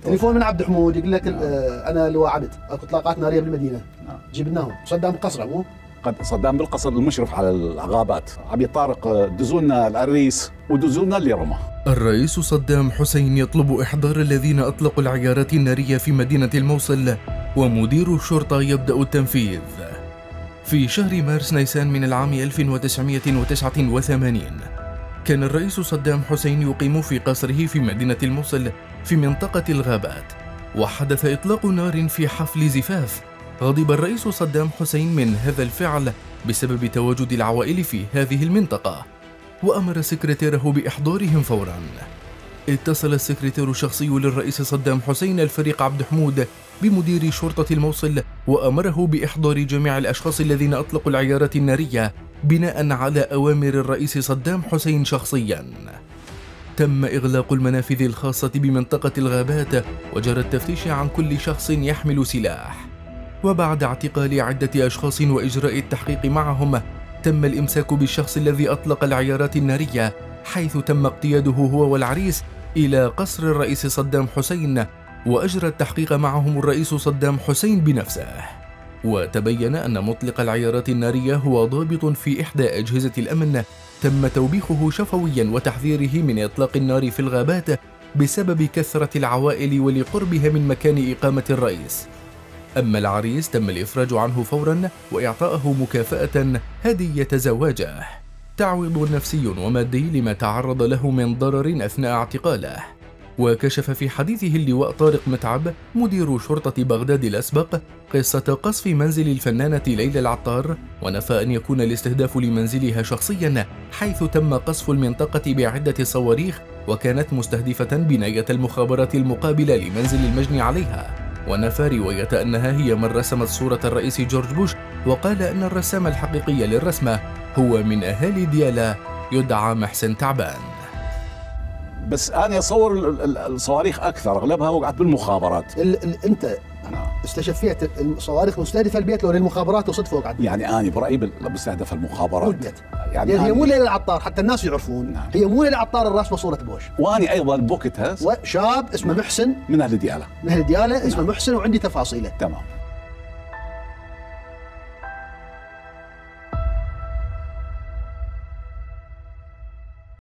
تليفون من عبد حمود يقول لك انا لواء عبد، اكو اطلاقات ناريه بالمدينه. جبناهم صدام القصر مو؟ قد صدام بالقصر المشرف على الغابات. عبي طارق دزونا العريس ودزونا اللي رمى. الرئيس صدام حسين يطلب إحضار الذين أطلقوا العيارات النارية في مدينة الموصل، ومدير الشرطة يبدأ التنفيذ. في شهر مارس نيسان من العام 1989 كان الرئيس صدام حسين يقيم في قصره في مدينة الموصل في منطقة الغابات، وحدث إطلاق نار في حفل زفاف. غضب الرئيس صدام حسين من هذا الفعل بسبب تواجد العوائل في هذه المنطقة، وأمر سكرتيره بإحضارهم فوراً. اتصل السكرتير الشخصي للرئيس صدام حسين الفريق عبد حمود بمدير شرطة الموصل، وأمره بإحضار جميع الأشخاص الذين أطلقوا العيارات النارية بناء على أوامر الرئيس صدام حسين شخصياً. تم إغلاق المنافذ الخاصة بمنطقة الغابات، وجرى التفتيش عن كل شخص يحمل سلاح. وبعد اعتقال عدة أشخاص وإجراء التحقيق معهم، تم الإمساك بالشخص الذي أطلق العيارات النارية، حيث تم اقتياده هو والعريس إلى قصر الرئيس صدام حسين، وأجرى التحقيق معهم الرئيس صدام حسين بنفسه. وتبين أن مطلق العيارات النارية هو ضابط في إحدى أجهزة الأمن، تم توبيخه شفويا وتحذيره من إطلاق النار في الغابات بسبب كثرة العوائل ولقربها من مكان إقامة الرئيس. أما العريس تم الإفراج عنه فورا وإعطائه مكافأة هدية زواجه، تعويض نفسي ومادي لما تعرض له من ضرر أثناء اعتقاله. وكشف في حديثه اللواء طارق متعب مدير شرطة بغداد الأسبق قصة قصف منزل الفنانة ليلى العطار، ونفى أن يكون الاستهداف لمنزلها شخصيا، حيث تم قصف المنطقة بعدة صواريخ، وكانت مستهدفة بناية المخابرات المقابلة لمنزل المجني عليها. ونفى رواية أنها هي من رسمت صورة الرئيس جورج بوش، وقال أن الرسام الحقيقي للرسمة هو من أهالي ديالا يدعى محسن تعبان. بس أنا أصور الصواريخ أكثر أغلبها وقعت بالمخابرات. أنت استشفيت الصواريخ مستهدفة البيت لو للمخابرات وصدفة وقعت؟ يعني أنا برأيي مستهدفة المخابرات. يعني هي مو ليلى العطار، حتى الناس يعرفون. نعم. هي مو ليلى العطار الراسمة صورة بوش. وأنا أيضا بوقتها شاب اسمه محسن من أهل ديالا. اسمه محسن، وعندي تفاصيله. تمام.